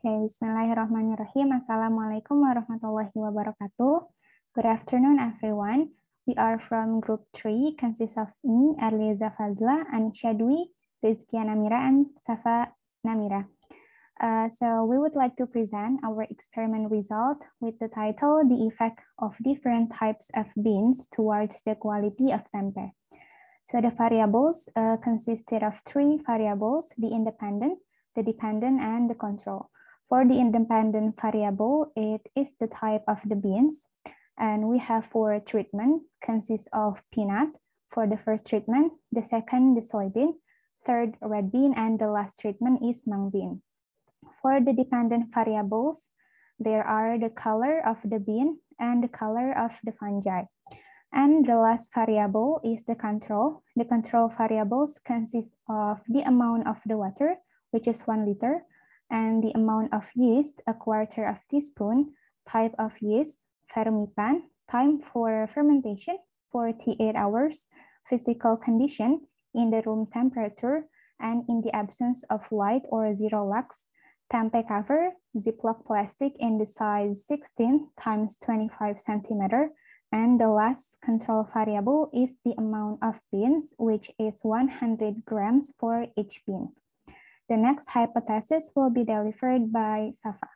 Okay, Bismillahirrahmanirrahim. Assalamualaikum warahmatullahi wabarakatuh. Good afternoon, everyone. We are from Group 3, consists of me, Arliza Fazla, Anisha Dwi, Rizkia Namira, and Safa Namira. So we would like to present our experiment result with the title, The Effect of Different Types of Beans Towards the Quality of Tempe. So the variables consisted of 3 variables, the independent, the dependent, and the control. For the independent variable, it is the type of the beans. And we have 4 treatment, consists of peanut for the first treatment, the second, the soybean, third, red bean, and the last treatment is mung bean. For the dependent variables, there are the color of the bean and the color of the fungi. And the last variable is the control. The control variables consist of the amount of the water, which is 1 liter, and the amount of yeast, a quarter of teaspoon, type of yeast, fermentan, time for fermentation, 48 hours, physical condition, in the room temperature, and in the absence of light or zero lux, tempe cover, Ziploc plastic in the size 16 times 25 centimeter, and the last control variable is the amount of beans, which is 100 grams for each bean. The next hypothesis will be delivered by Safa.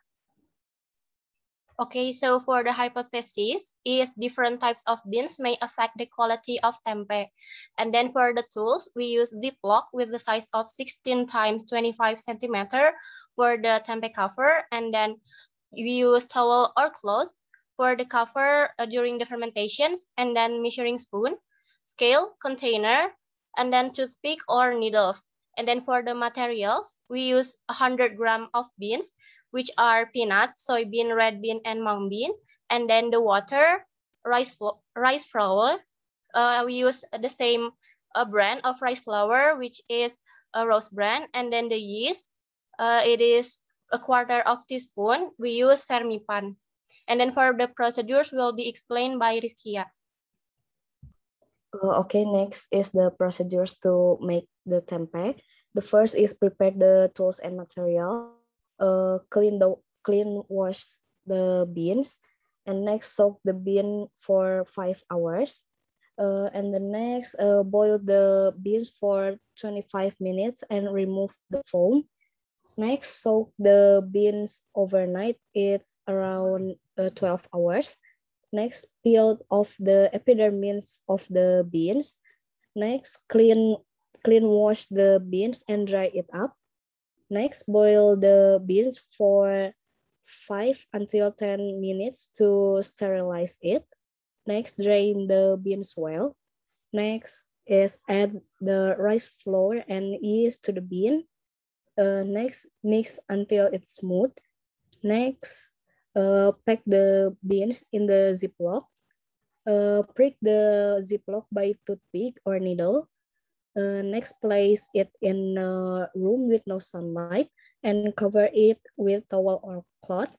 Okay, so for the hypothesis is different types of beans may affect the quality of tempe. And then for the tools, we use Ziploc with the size of 16 times 25 centimeter for the tempe cover. And then we use towel or cloth for the cover during the fermentations, and then measuring spoon, scale, container, and then toothpick or needles. And then for the materials, we use 100 grams of beans, which are peanuts, soybean, red bean, and mung bean. And then the water, rice flour. We use the same brand of rice flour, which is a rose brand. And then the yeast, it is a quarter of teaspoon. We use Fermipan. And then for the procedures will be explained by Rizkia. Okay, next is the procedures to make the tempeh. The first is prepare the tools and material, clean wash the beans, and next soak the bean for 5 hours. And the next boil the beans for 25 minutes and remove the foam. Next, soak the beans overnight. It's around 12 hours. Next, peel off the epidermis of the beans. Next, clean wash the beans and dry it up. Next, boil the beans for 5 until 10 minutes to sterilize it. Next, drain the beans well. Next is add the rice flour and yeast to the bean. Next, mix until it's smooth. Next, pack the beans in the Ziploc. Prick the Ziploc by toothpick or needle. Next, place it in a room with no sunlight and cover it with towel or cloth.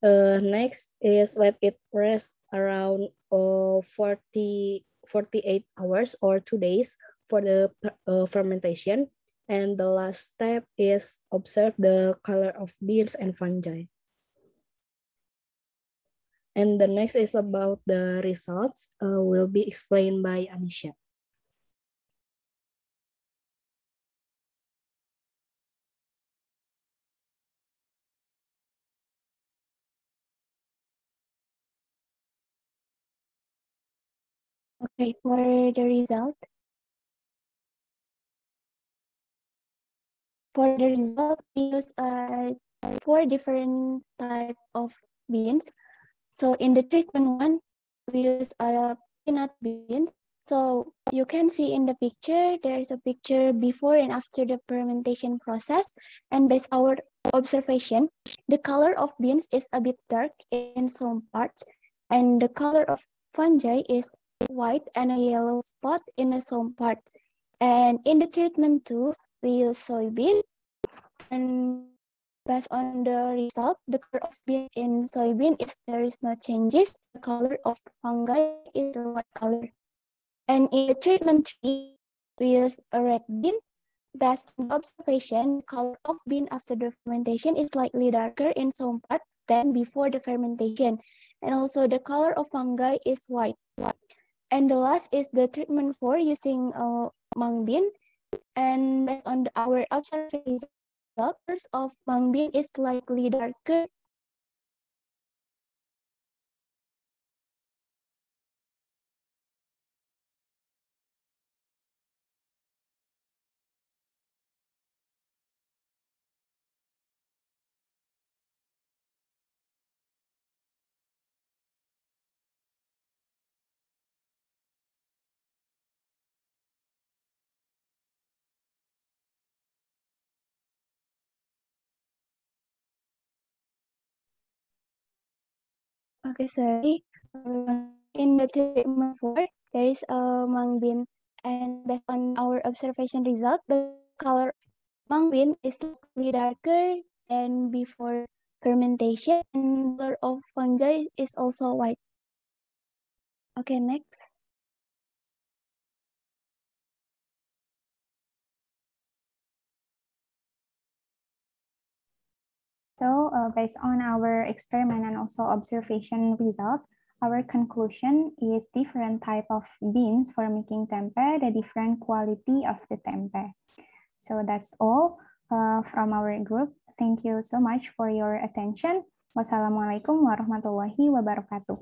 Next is let it rest around 48 hours or 2 days for the fermentation. And the last step is observe the color of beans and fungi. And the next is about the results will be explained by Anisha. Okay, for the result. For the result, we use 4 different type of beans. So in the treatment one, we use peanut beans. So you can see in the picture, there is a picture before and after the fermentation process. And based our observation, the color of beans is a bit dark in some parts, and the color of fungi is white and a yellow spot in some part. And in the treatment two, we use soybean, and based on the result, the color of bean in soybean is there is no changes. The color of fungi is the white color. And in the treatment three, we use a red bean. Based on observation, the color of bean after the fermentation is slightly darker in some part than before the fermentation. And also the color of fungi is white. And the last is the treatment for using mung bean. And based on our observation, the colors of mung bean is slightly darker. Okay, sorry. In the treatment 4, there is a mung bean, and based on our observation result, the color mung bean is slightly darker than before fermentation, and the color of fungi is also white. Okay, next. So based on our experiment and also observation result, our conclusion is different type of beans for making tempe, the different quality of the tempe. So that's all from our group. Thank you so much for your attention. Wassalamualaikum warahmatullahi wabarakatuh.